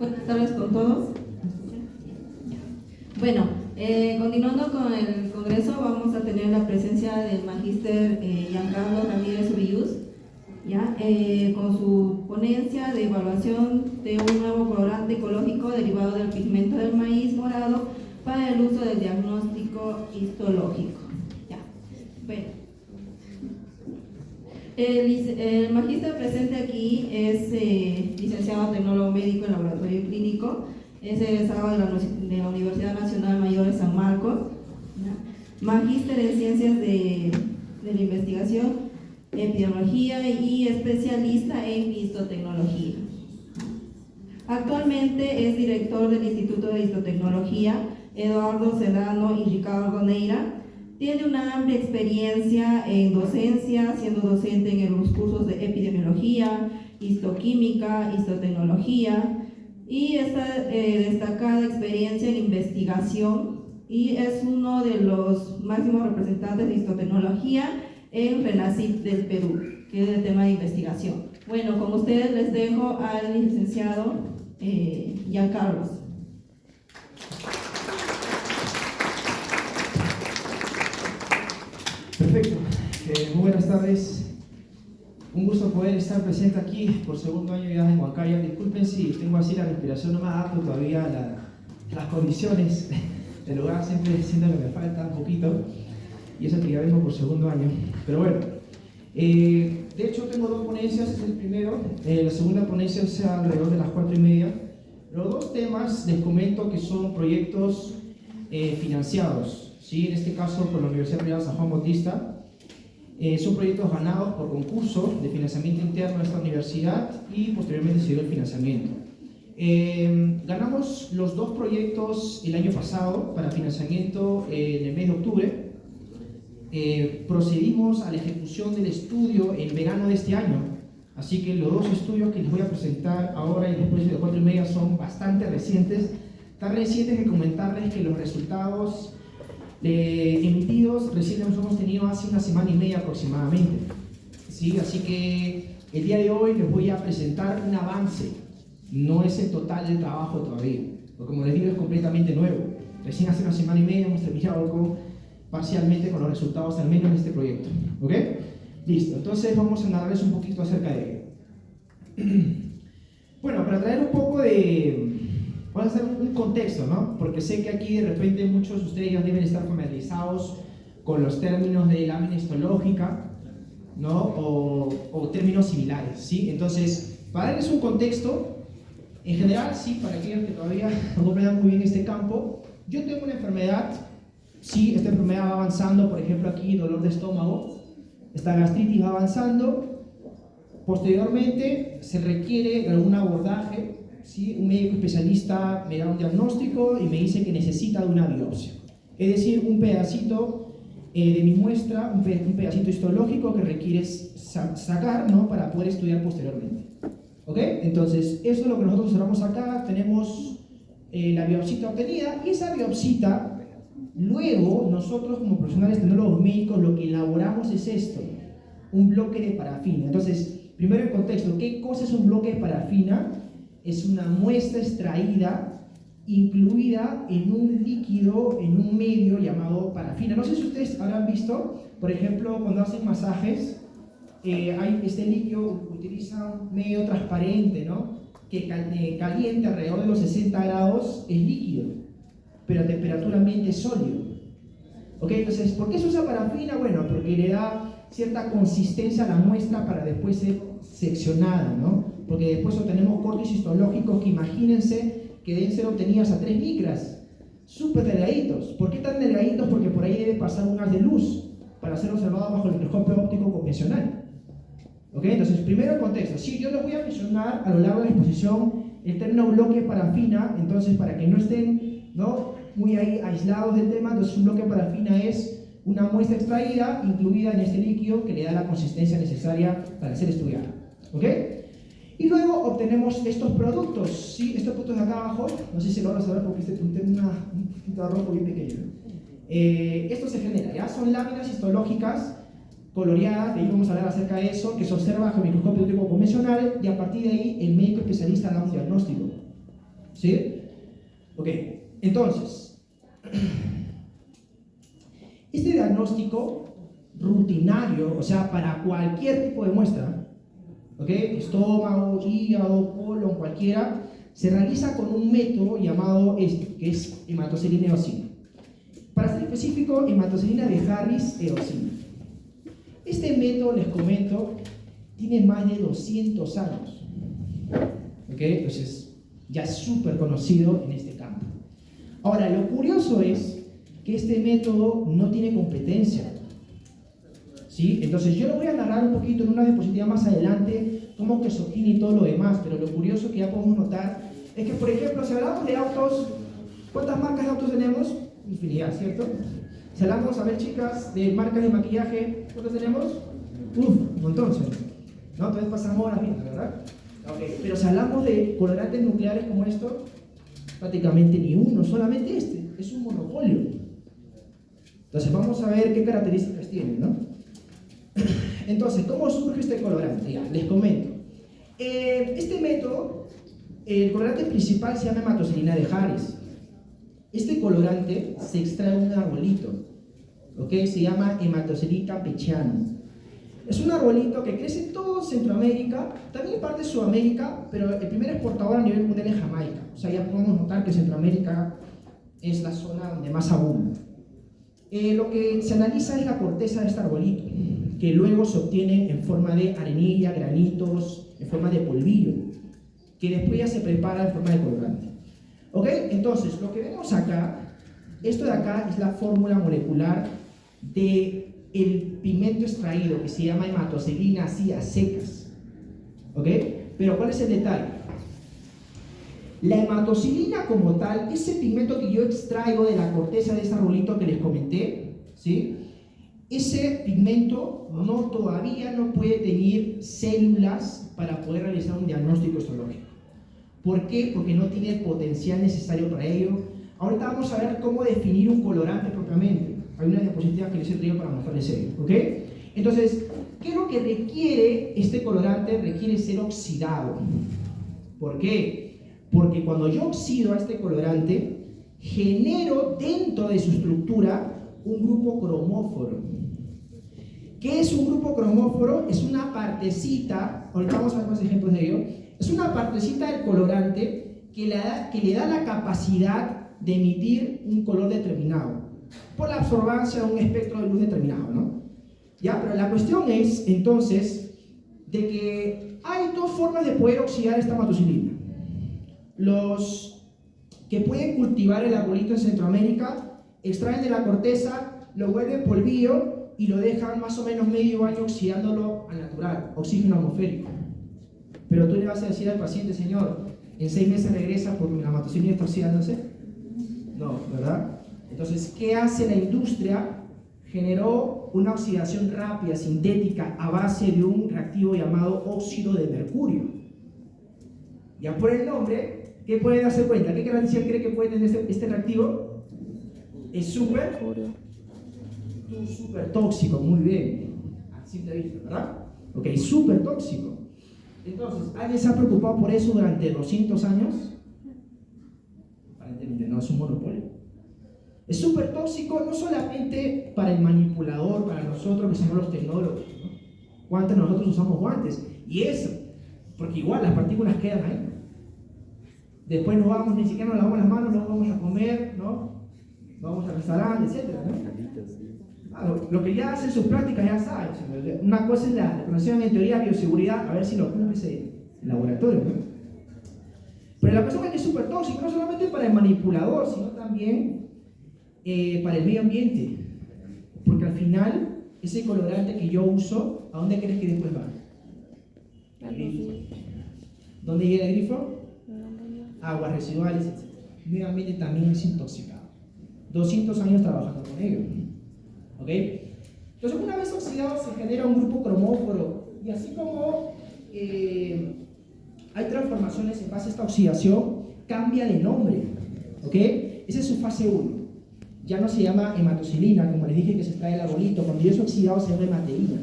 Buenas tardes con todos. Bueno, continuando con el congreso, vamos a tener la presencia del magíster Giancarlo Ramírez Ubillús, ¿ya? Con su ponencia de evaluación de un nuevo colorante ecológico derivado del pigmento del maíz morado para el uso del diagnóstico histológico. ¿Ya? Bueno, el magíster presente aquí es licenciado tecnólogo médico en laboratorio clínico, es egresado de la Universidad Nacional Mayor de San Marcos, ¿ya? Magíster en Ciencias de la Investigación, Epidemiología y especialista en histotecnología. Actualmente es director del Instituto de Histotecnología Eduardo Serrano y Ricardo Neira. Tiene una amplia experiencia en docencia, siendo docente en los cursos de epidemiología, histoquímica, histotecnología, y esta destacada experiencia en investigación, y es uno de los máximos representantes de histotecnología en RENACYT del Perú, que es el tema de investigación. Bueno, con ustedes les dejo al licenciado Giancarlo. Perfecto, muy buenas tardes. Un gusto poder estar presente aquí por segundo año ya en Huancayo. Disculpen si tengo así la respiración, no me adapto todavía a las condiciones del lugar, siempre siento que me falta un poquito, y eso que ya vengo por segundo año. Pero bueno, de hecho tengo dos ponencias. El primero, la segunda ponencia será alrededor de las 4:30. Los dos temas les comento que son proyectos financiados, ¿sí? En este caso por la Universidad Privada San Juan Bautista. Son proyectos ganados por concurso de financiamiento interno de esta universidad y posteriormente se dio el financiamiento. Ganamos los dos proyectos el año pasado para financiamiento en el mes de octubre. Procedimos a la ejecución del estudio en verano de este año, así que los dos estudios que les voy a presentar ahora y después de 4:30 son bastante recientes, tan recientes que comentarles que los resultados emitidos recién los hemos tenido hace una semana y media aproximadamente, ¿sí? Así que el día de hoy les voy a presentar un avance, no es el total del trabajo todavía, porque como les digo es completamente nuevo. Recién hace una semana y media hemos terminado parcialmente con los resultados al menos de este proyecto, ¿ok? Listo, entonces vamos a narrarles un poquito acerca de ello. Bueno, para traer un poco vamos a hacer un contexto, ¿no? Porque sé que aquí de repente muchos de ustedes ya deben estar familiarizados con los términos de lámina histológica, ¿no? O términos similares, ¿sí? Entonces, para darles un contexto, en general, sí, para aquellos que todavía no comprendan muy bien este campo, yo tengo una enfermedad, sí, esta enfermedad va avanzando, por ejemplo aquí dolor de estómago, esta gastritis va avanzando, posteriormente se requiere algún abordaje, ¿sí? Un médico especialista me da un diagnóstico y me dice que necesita de una biopsia, es decir, un pedacito de mi muestra, un pedacito histológico que requiere sacar, ¿no? Para poder estudiar posteriormente, ¿ok? Entonces, eso es lo que nosotros observamos acá. Tenemos la biopsita obtenida, y esa biopsita, luego nosotros como profesionales tecnólogos médicos lo que elaboramos es esto, un bloque de parafina. Entonces, primero el contexto, ¿qué cosa es un bloque de parafina? Es una muestra extraída, incluida en un líquido, en un medio llamado parafina. No sé si ustedes habrán visto, por ejemplo, cuando hacen masajes, hay este líquido, utiliza un medio transparente, ¿no? Que caliente alrededor de los 60 grados es líquido, pero a temperatura ambiente es sólido. ¿Ok? Entonces, ¿por qué se usa parafina? Bueno, porque le da cierta consistencia a la muestra para después ser seccionada, ¿no? Porque después obtenemos cortes histológicos que imagínense que deben ser obtenidas a 3 micras, súper delgaditos. ¿Por qué tan delgaditos? Porque por ahí debe pasar un haz de luz para ser observado bajo el microscopio óptico convencional. ¿Ok? Entonces, primero el contexto. Sí, yo les voy a mencionar a lo largo de la exposición el término bloque parafina, entonces para que no estén, ¿no?, muy ahí aislados del tema. Entonces, un bloque parafina es una muestra extraída, incluida en este líquido que le da la consistencia necesaria para ser estudiada. ¿Ok? Y luego obtenemos estos productos, ¿sí? Estos productos de acá abajo, no sé si lo van a saber porque tengo un poquito de rojo bien pequeño, ¿no? Esto se genera, ¿ya? Son láminas histológicas coloreadas, de ahí vamos a hablar acerca de eso, que se observa bajo el microscopio óptico convencional, y a partir de ahí el médico especialista da un diagnóstico. ¿Sí? Ok, entonces, este diagnóstico rutinario, o sea, para cualquier tipo de muestra, ¿ok? Estómago, hígado, colon, cualquiera, se realiza con un método llamado que es hematoxilina eosina. Para ser específico, hematoxilina de Harris eosina. Este método, les comento, tiene más de 200 años. ¿Ok? Entonces, ya es súper conocido en este campo. Ahora, lo curioso es que este método no tiene competencia. ¿Sí? Entonces, yo lo voy a narrar un poquito en una diapositiva más adelante, cómo que se obtiene y todo lo demás, pero lo curioso que ya podemos notar es que, por ejemplo, si hablamos de autos, ¿cuántas marcas de autos tenemos? Infinidad, ¿cierto? Si hablamos, a ver, chicas, de marcas de maquillaje, ¿cuántas tenemos? Un montón, ¿cierto? ¿No? Entonces pasamos horas viendo, ¿verdad? Okay. Pero si hablamos de colorantes nucleares como esto, prácticamente ni uno, solamente este, es un monopolio. Entonces vamos a ver qué características tiene, ¿no? Entonces, ¿cómo surge este colorante? Ya, les comento. Este método, el colorante principal se llama hematoxilina de Harris. Este colorante se extrae de un arbolito, ¿ok? Se llama Hematoxylina campechiana. Es un arbolito que crece en todo Centroamérica, también en parte de Sudamérica, pero el primer exportador a nivel mundial es Jamaica. O sea, ya podemos notar que Centroamérica es la zona donde más abunda. Lo que se analiza es la corteza de este arbolito, que luego se obtiene en forma de arenilla, granitos, en forma de polvillo, que después ya se prepara en forma de colorante. ¿Ok? Entonces, lo que vemos acá, esto de acá es la fórmula molecular del pigmento extraído, que se llama hematoxilina así a secas. ¿Ok? Pero ¿cuál es el detalle? La hematoxilina como tal, ese pigmento que yo extraigo de la corteza de ese arbolito que les comenté, ¿sí? Ese pigmento todavía no puede tener células para poder realizar un diagnóstico histológico. ¿Por qué? Porque no tiene el potencial necesario para ello. Ahorita vamos a ver cómo definir un colorante propiamente. Hay una diapositiva que les he traído para mostrarles ello, ¿ok? Entonces, ¿qué es lo que requiere este colorante? Requiere ser oxidado. ¿Por qué? Porque cuando yo oxido a este colorante, genero dentro de su estructura un grupo cromóforo. ¿Qué es un grupo cromóforo? Es una partecita, ahorita vamos a ver más ejemplos de ello, es una partecita del colorante que le da la capacidad de emitir un color determinado, por la absorbancia de un espectro de luz determinado, ¿no? Ya, pero la cuestión es, entonces, de que hay dos formas de poder oxidar esta hematoxilina. Los que pueden cultivar el arbolito en Centroamérica, extraen de la corteza, lo vuelven polvillo y lo dejan más o menos medio año oxidándolo al natural, oxígeno atmosférico. Pero tú le vas a decir al paciente, señor, en 6 meses regresa porque la hematoxilina está oxidándose. No, ¿verdad? Entonces, ¿qué hace la industria? Generó una oxidación rápida, sintética, a base de un reactivo llamado óxido de mercurio. Ya por el nombre, ¿qué pueden darse cuenta? ¿Qué características cree que puede tener este reactivo? Es súper tóxico, muy bien. Así te viste, ¿verdad? Ok, súper tóxico. Entonces, ¿alguien se ha preocupado por eso durante 200 años? Aparentemente no, es un monopolio. Es súper tóxico no solamente para el manipulador, para nosotros que somos los tecnólogos, ¿no? ¿Cuántos de nosotros usamos guantes? Y eso, porque igual las partículas quedan ahí. Después nos vamos, ni siquiera nos lavamos las manos, nos vamos a comer, ¿no? Vamos al restaurante, etc., ¿no? Claro, lo que ya hacen sus prácticas ya saben. Una cosa es la conocimiento en teoría de bioseguridad, a ver si lo cumple ese laboratorio, ¿no? Pero la cuestión es que es súper tóxico, no solamente para el manipulador, sino también para el medio ambiente. Porque al final, ese colorante que yo uso, ¿a dónde crees que después va? Al grifo. ¿Dónde llega el grifo? Aguas residuales, etc. El medio ambiente también es intoxicado. 200 años trabajando con ello. ¿Ok? Entonces, una vez oxidado se genera un grupo cromóforo. Y así como hay transformaciones en base a esta oxidación, cambia de nombre. ¿Ok? Esa es su fase 1. Ya no se llama hematoxilina, como les dije que se extrae el arbolito. Cuando ya es oxidado se llama hemateína.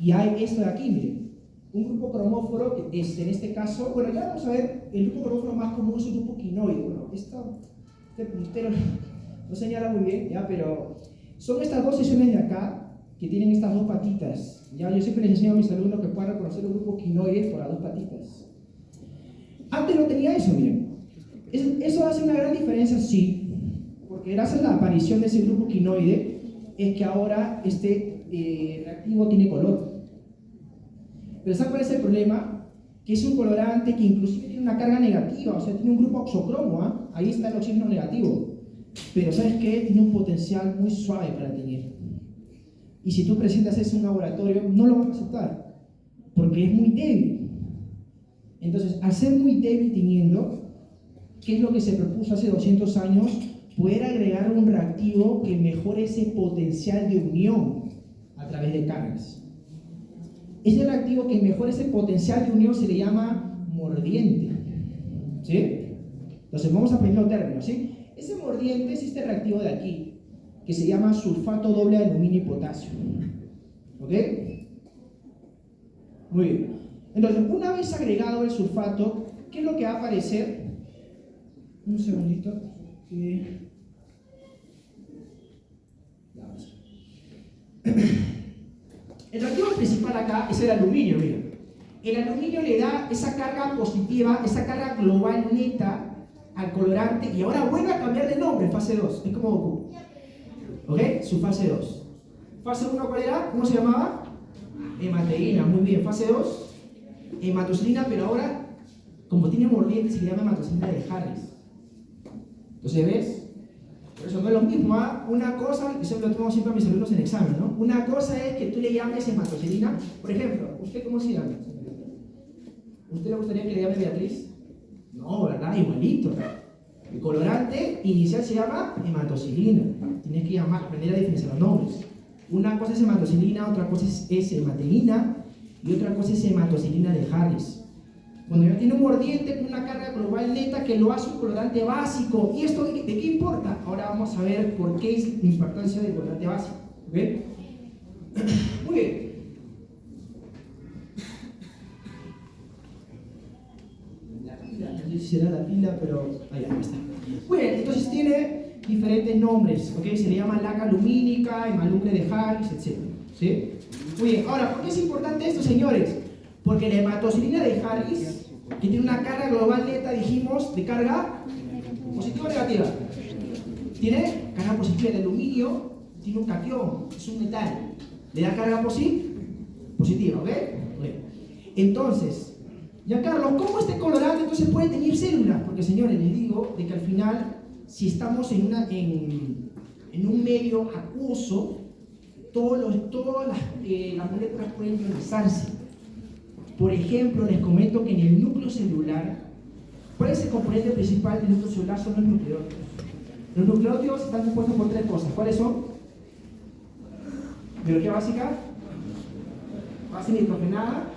Y hay esto de aquí, miren. un grupo cromóforo, en este caso, bueno, ya vamos a ver, el grupo cromóforo más común es el grupo quinoide. Bueno, este puntero no señala muy bien, ¿ya? Pero son estas dos sesiones de acá que tienen estas dos patitas. ¿Ya? Yo siempre les enseño a mis alumnos que puedan reconocer el grupo quinoide por las dos patitas. Antes no tenía eso, miren. Eso hace una gran diferencia, sí, porque gracias a la aparición de ese grupo quinoide es que ahora este reactivo tiene color. Pero ¿saben cuál es el problema? Que es un colorante que inclusive tiene una carga negativa, o sea, tiene un grupo oxocromo, ¿ah? Ahí está el oxígeno negativo. Pero ¿sabes qué? Tiene un potencial muy suave para teñir. Y si tú presentas eso en un laboratorio, no lo van a aceptar, porque es muy débil. Entonces, al ser muy débil tiñendo, ¿qué es lo que se propuso hace 200 años? Poder agregar un reactivo que mejore ese potencial de unión a través de cargas. Ese reactivo que mejora ese potencial de unión se le llama mordiente. ¿Sí? Entonces vamos a aprender los términos, ¿sí? Ese mordiente es este reactivo de aquí, que se llama sulfato doble de aluminio y potasio. ¿Ok? Muy bien. Entonces, una vez agregado el sulfato, ¿qué es lo que va a aparecer? Un segundito. El reactivo principal acá es el aluminio, miren. El aluminio le da esa carga positiva, esa carga global neta al colorante y ahora vuelve a cambiar de nombre, fase 2. Es como Goku. ¿Ok? Su fase 2. Fase 1, ¿cuál era? ¿Cómo se llamaba? Hemateína, muy bien. Fase 2, hematocilina, pero ahora, como tiene mordiente, se le llama hematocilina de Harris. Entonces, ¿ves? Por eso no es lo mismo, ¿ah? Una cosa, eso lo tomo siempre a mis alumnos en examen, ¿no? Una cosa es que tú le llames hematocilina. Por ejemplo, ¿usted cómo se llama? ¿Usted le gustaría que le llame Beatriz? No, ¿verdad? Igualito. El colorante inicial se llama hematocilina. Tienes que aprender a diferenciar los nombres. Una cosa es hematocilina, otra cosa es hemateína y otra cosa es hematocilina de Harris. Cuando ya tiene un mordiente con una carga global neta que lo hace un colorante básico. ¿Y esto de qué importa? Ahora vamos a ver por qué es la importancia del colorante básico. ¿Ok? Muy bien. La pila, no sé si será la pila, pero ahí está. Muy bien, entonces tiene diferentes nombres. ¿Ok? Se le llama laca lumínica, hemalumbre de Harris, etc. ¿Sí? Muy bien, ahora, ¿por qué es importante esto, señores? Porque la hematocilina de Harris, que tiene una carga global neta, dijimos, de carga positiva o negativa. Tiene carga positiva de aluminio, tiene un catión, es un metal. Le da carga positiva, ¿ok? Entonces, ya Carlos, ¿cómo este colorante entonces puede teñir células? Porque, señores, les digo de que al final, si estamos en un medio acuoso, todas las moléculas pueden ionizarse. Por ejemplo, les comento que en el núcleo celular, ¿cuál es el componente principal del núcleo celular? Son los nucleótidos. Los nucleótidos están compuestos por tres cosas. ¿Cuáles son? Biología básica, base nitrogenada,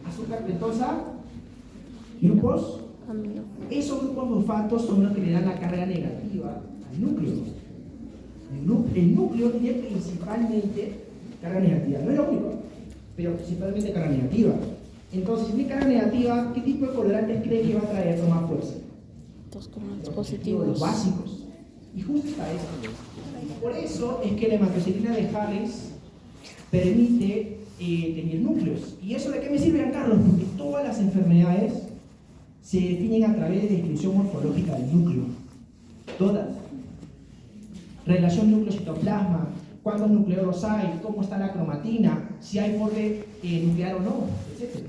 azúcar pentosa, grupos. Esos grupos fosfatos son los que le dan la carga negativa al núcleo. El núcleo tiene principalmente carga negativa. No es lo único, pero principalmente carga negativa. Entonces, si tiene carga negativa, ¿qué tipo de colorantes cree que va a traer con más fuerza? Los colorantes positivos. Los básicos. Y justo está eso. Por eso es que la hematocilina de Harris permite tener núcleos. ¿Y eso de qué me sirve, Carlos? Porque todas las enfermedades se definen a través de descripción morfológica del núcleo. Todas. Relación núcleo-citoplasma, cuántos nucleoros hay, cómo está la cromatina, si hay borde nuclear o no, etc.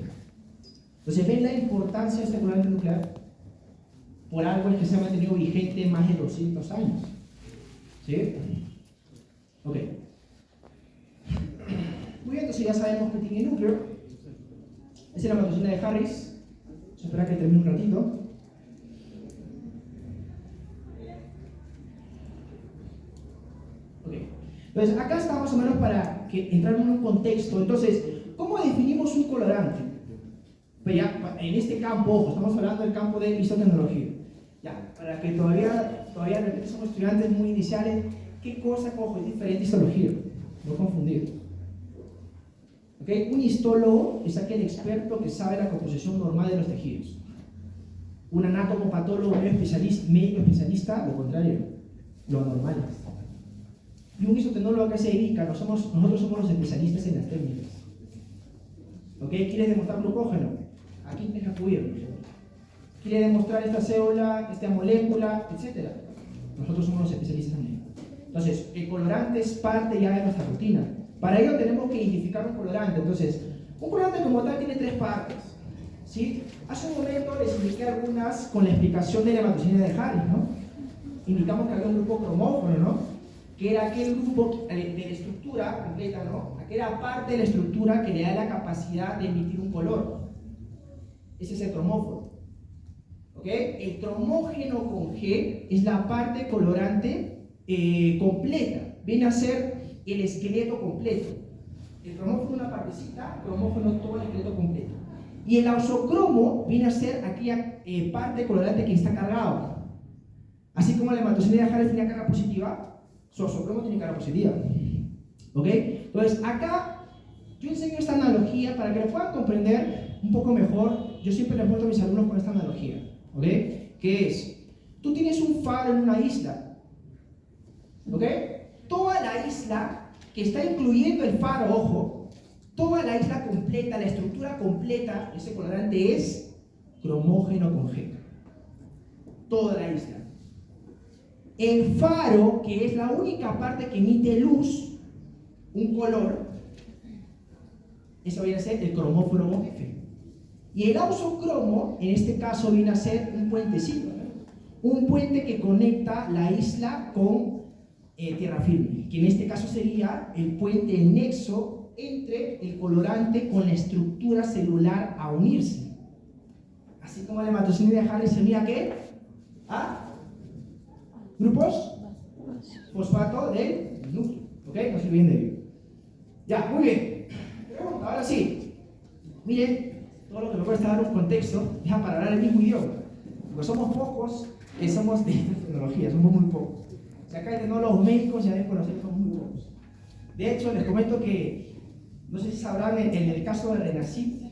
Entonces, ¿ven la importancia de este colorante nuclear? Por algo es que se ha mantenido vigente más de 200 años. ¿Sí? Ok. Muy bien, entonces ya sabemos que tiene núcleo. Esa es la hematocilina de Harris. Vamos a esperar que termine un ratito. Ok. Entonces, acá está más o menos para que entrar en un contexto. Entonces, ¿cómo definimos un colorante? Pues ya, en este campo, ojo, estamos hablando del campo de histotecnología. Ya, para que todavía de repente somos estudiantes muy iniciales, ¿qué cosa, ojo, es diferente histología? No confundir. ¿Okay? Un histólogo es aquel experto que sabe la composición normal de los tejidos. Un anatomopatólogo médico especialista, lo contrario, lo anormal. Y un isotecnólogo que se dedica, nosotros somos los especialistas en las técnicas. ¿Ok? ¿Quieres demostrar glucógeno? Aquí tienes que acudir. ¿Quieres demostrar esta célula, esta molécula, etcétera? Nosotros somos los especialistas también. Entonces, el colorante es parte ya de nuestra rutina. Para ello tenemos que identificar un colorante. Entonces, un colorante como tal tiene 3 partes. ¿Sí? Hace un momento les indiqué algunas con la explicación de la hematocina de Harris, ¿no? Indicamos que había un grupo cromófono, ¿no? Que era aquel grupo de la estructura completa, ¿no? Aquella parte de la estructura que le da la capacidad de emitir un color. Ese es el cromófono. ¿Ok? El cromógeno con G es la parte colorante completa. Viene a ser el esqueleto completo. El cromófono una partecita, el cromófono todo el esqueleto completo. Y el ausocromo viene a ser aquella parte colorante que está cargado. Así como la hematocina de Harris tenía carga positiva, su ausocromo tiene carga positiva. ¿Ok? Entonces, acá yo enseño esta analogía para que lo puedan comprender un poco mejor. Yo siempre les muestro a mis alumnos con esta analogía. ¿Ok? Que es, tú tienes un faro en una isla. ¿Ok? Toda la isla, que está incluyendo el faro, ojo, toda la isla completa, la estructura completa, ese colorante es cromógeno con G. Toda la isla. El faro, que es la única parte que emite luz, un color, eso viene a ser el cromófono con F. Y el ausocromo, en este caso, viene a ser un puentecito, ¿no? Un puente que conecta la isla con tierra firme, que en este caso sería el puente, el nexo entre el colorante con la estructura celular a unirse. Así como la hematocina de Harris se unía, ¿qué? A grupos fosfato del núcleo. ¿Ok? No se olviden de ello. Ya, muy bien. Pregunta, ahora sí. Miren, todo lo que me cuesta dar un contexto, ya para hablar el mismo idioma. Porque somos pocos que somos de tecnología, somos muy pocos. Si acá hay tecnólogos médicos, ya deben conocer que somos muy pocos. De hecho, les comento que, no sé si sabrán, en el caso de Renacit,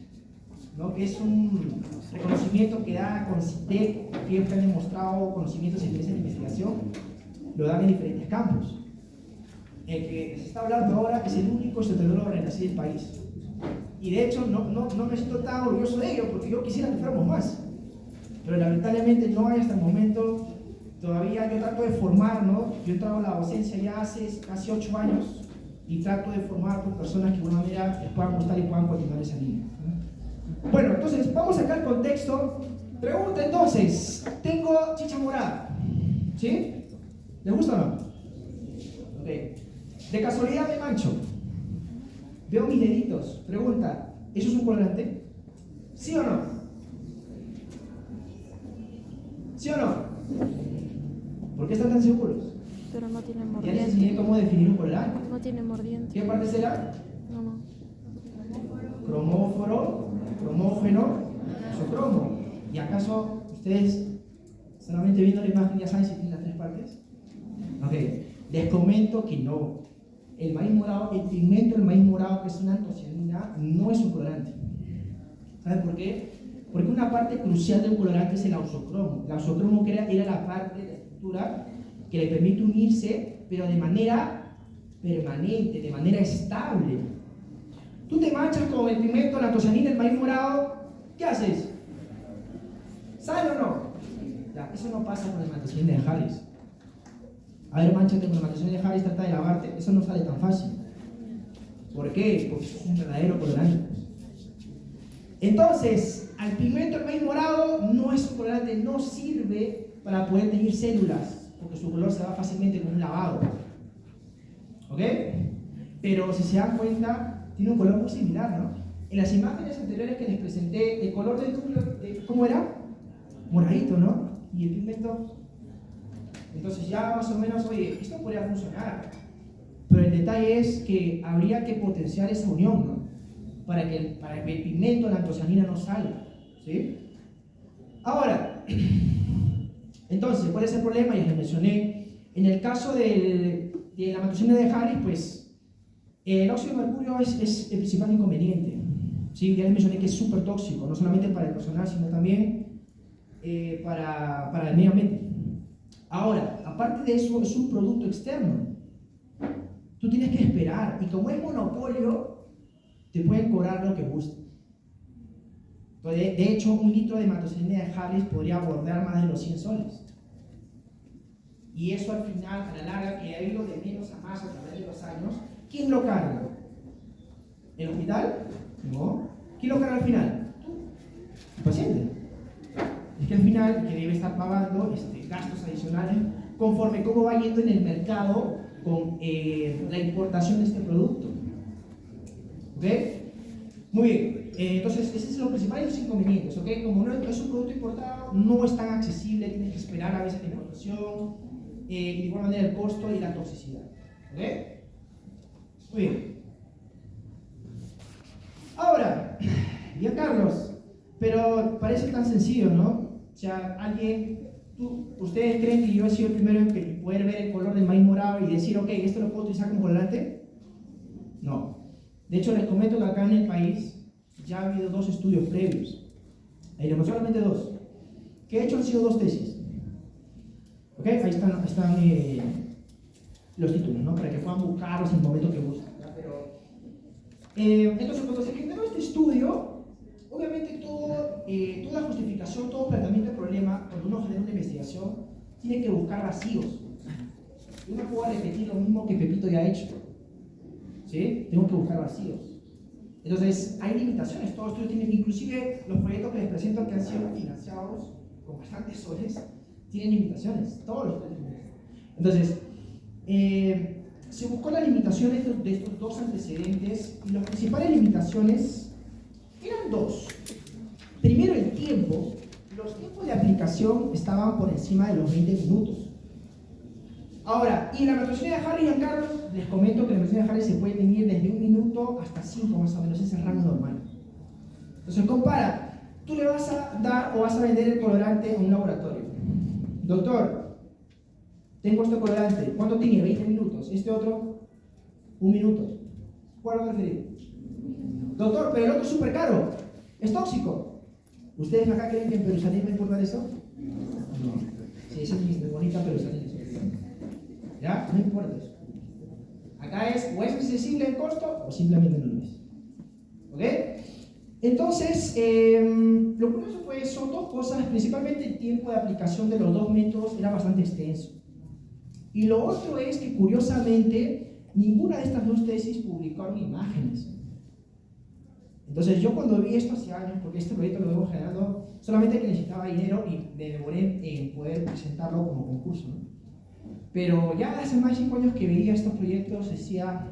¿no? Que es un reconocimiento que da con CITEC, que han demostrado conocimientos y experiencia de investigación, lo dan en diferentes campos. El que se está hablando ahora es el único tecnólogo Renacit del país. Y de hecho, no me siento tan orgulloso de ello, porque yo quisiera que fuéramos más. Pero lamentablemente no hay hasta el momento. Todavía yo trato de formar, ¿no? Yo he entrado a la docencia ya hace casi 8 años y trato de formar por personas que de alguna manera les puedan gustar y puedan continuar esa línea. Bueno, entonces vamos acá al contexto. Pregunta entonces, tengo chicha morada, ¿sí? ¿Les gusta o no? Ok. De casualidad me mancho. Veo mis deditos. Pregunta, ¿eso es un colorante? ¿Sí o no? ¿Sí o no? ¿Por qué están tan seguros? Pero no tiene Ya les enseñé mordiente. cómo definir un colorante. No tiene mordiente. ¿Qué parte será? No. Cromóforo, cromógeno, isocromo. ¿Y acaso ustedes, solamente viendo la imagen, ya saben si tienen las 3 partes? Ok, les comento que no. El maíz morado, el pigmento del maíz morado, que es una antocianina, no es un colorante. ¿Saben por qué? Porque una parte crucial del colorante es el ausocromo. El ausocromo que era la parte de la estructura que le permite unirse, pero de manera permanente, de manera estable. Tú te manchas con el pigmento, la antocianina, el maíz morado, ¿qué haces? ¿Sale o no? Ya, eso no pasa con la hematocina de Harris. A ver, manchate con la hematocina de Harris, trata de lavarte, eso no sale tan fácil. ¿Por qué? Porque eso es un verdadero colorante. Entonces, al pigmento, el maíz morado, no es un colorante, no sirve para poder teñir células, porque su color se va fácilmente con un lavado. ¿Ok? Pero si se dan cuenta, tiene un color muy similar, ¿no? En las imágenes anteriores que les presenté, el color del núcleo, ¿cómo era? Moradito, ¿no? Y el pigmento. Entonces ya más o menos, oye, esto podría funcionar. Pero el detalle es que habría que potenciar esa unión, ¿no? Para que el pigmento, la antocianina no salga, ¿sí? Ahora, entonces, ¿cuál es el problema? Ya les mencioné. En el caso de la hematocina de Harris, pues, El óxido de mercurio es el principal inconveniente. ¿Sí? Ya les mencioné que es súper tóxico, no solamente para el personal, sino también para el medio ambiente. Ahora, aparte de eso, es un producto externo. Tú tienes que esperar, y como es monopolio, te pueden cobrar lo que guste. Entonces, de hecho, un litro de matoxilina de Harris podría bordar más de los 100 soles. Y eso al final, a la larga, que ha ido de menos a más a través de los años, ¿quién lo carga? ¿El hospital? No. ¿Quién lo carga al final? Tú, el paciente. Es que al final que debe estar pagando gastos adicionales conforme cómo va yendo en el mercado con la importación de este producto. ¿Ok? Muy bien. Entonces, ese es lo principal y los inconvenientes. ¿Ok? Como no es un producto importado, no es tan accesible, tienes que esperar a veces la importación, y de igual manera el costo y la toxicidad. ¿Ok? Muy bien. Ahora, ya Carlos, pero parece tan sencillo, ¿no? O sea, ¿ustedes creen que yo he sido el primero en poder ver el color del maíz morado y decir, ok, esto lo puedo utilizar como colorante? No. De hecho, les comento que acá en el país ya ha habido 2 estudios previos. No solamente 2. Que de hecho han sido 2 tesis. ¿Ok? Ahí están los títulos, ¿no? Para que puedan buscarlos en el momento que busquen. Entonces, cuando se generó este estudio, obviamente toda justificación, todo planteamiento de problema, cuando uno genera una investigación, tiene que buscar vacíos. Yo no puedo repetir lo mismo que Pepito ya ha hecho. ¿Sí? Tengo que buscar vacíos. Entonces, hay limitaciones. Todos estudios tienen, inclusive los proyectos que les presento que han sido financiados con bastantes soles, tienen limitaciones. Todos los estudios tienen. Entonces, se buscó las limitaciones de estos 2 antecedentes, y las principales limitaciones eran 2. Primero, el tiempo. Los tiempos de aplicación estaban por encima de los 20 minutos. Ahora, y la matoxilina de Harris, Giancarlo, les comento que la matoxilina de Harris se puede medir desde 1 minuto hasta 5 más o menos, es el rango normal. Entonces, compara, tú le vas a dar o vas a vender el colorante a un laboratorio. Doctor, tengo este colorante, ¿cuánto tiene? 20 minutos. Este otro, 1 minuto. ¿Cuál va a preferir? Doctor, pero el otro es súper caro, es tóxico. ¿Ustedes acá creen que en Perusalén va a importar eso? No. Sí, esa es muy bonita Perusalén. ¿Ya? No importa eso. Acá o es accesible el costo o simplemente no lo es. ¿Ok? Entonces, lo curioso fue, son 2 cosas, principalmente el tiempo de aplicación de los 2 métodos era bastante extenso. Y lo otro es que, curiosamente, ninguna de estas 2 tesis publicaron imágenes. Entonces, yo cuando vi esto hace años, porque este proyecto lo hemos generado, solamente que necesitaba dinero y me demoré en poder presentarlo como concurso, ¿no? Pero ya hace más de 5 años que veía estos proyectos, decía,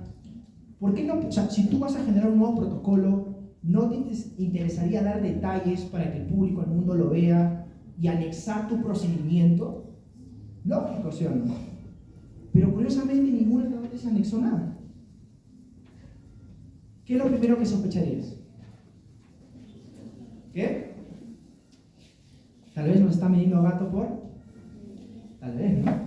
¿por qué no? O sea, si tú vas a generar un nuevo protocolo, ¿no te interesaría dar detalles para que el público, el mundo lo vea y anexar tu procedimiento? Lógico, ¿sí o no? Pero curiosamente ninguna de las veces se anexó nada. ¿Qué es lo primero que sospecharías? ¿Qué? Tal vez nos está midiendo gato por... Tal vez, ¿no?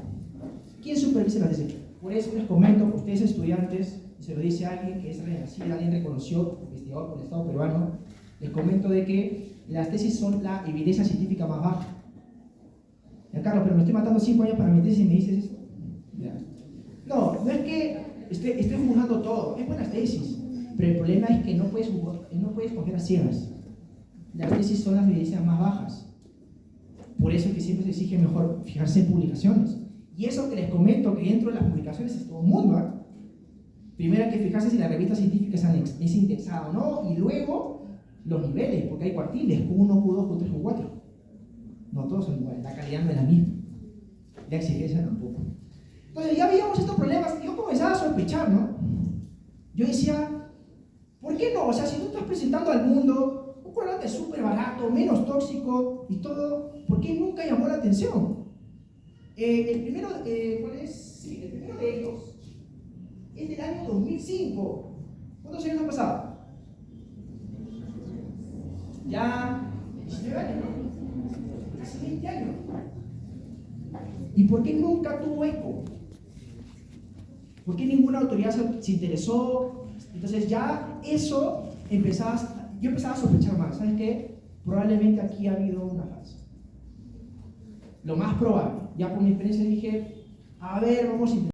¿Quién supervisa las tesis? Por eso les comento, ustedes estudiantes, y se lo dice alguien que es reconocido, alguien reconocido, investigador por el Estado peruano, les comento de que las tesis son la evidencia científica más baja. Ya, Carlos, pero me estoy matando 5 años para mi tesis y me dices esto. Ya. No es que esté juzgando todo, es buenas tesis, pero el problema es que no puedes coger a ciegas. Las tesis son las evidencias más bajas. Por eso es que siempre se exige mejor fijarse en publicaciones. Y eso que les comento, que dentro de las publicaciones es todo un mundo, ¿eh? Primero hay que fijarse si la revista científica es indexada o no, y luego los niveles, porque hay cuartiles, Q1, Q2, Q3, Q4. No todos son iguales, la calidad no es la misma. La exigencia tampoco. Entonces ya veíamos estos problemas y yo comenzaba a sospechar, ¿no? Yo decía, ¿por qué no? O sea, si tú estás presentando al mundo un colorante súper barato, menos tóxico y todo, ¿por qué nunca llamó la atención? El primero, ¿cuál es? Sí, el primero de ellos es del año 2005. ¿Cuántos años han pasado? Ya 19 años, ¿no? Casi 20 años. ¿Y por qué nunca tuvo eco? ¿Por qué ninguna autoridad se interesó? Entonces ya eso yo empezaba a sospechar más. ¿Sabes qué? Probablemente aquí ha habido una falsa. Lo más probable. Ya por mi experiencia dije, a ver, vamos a intentar.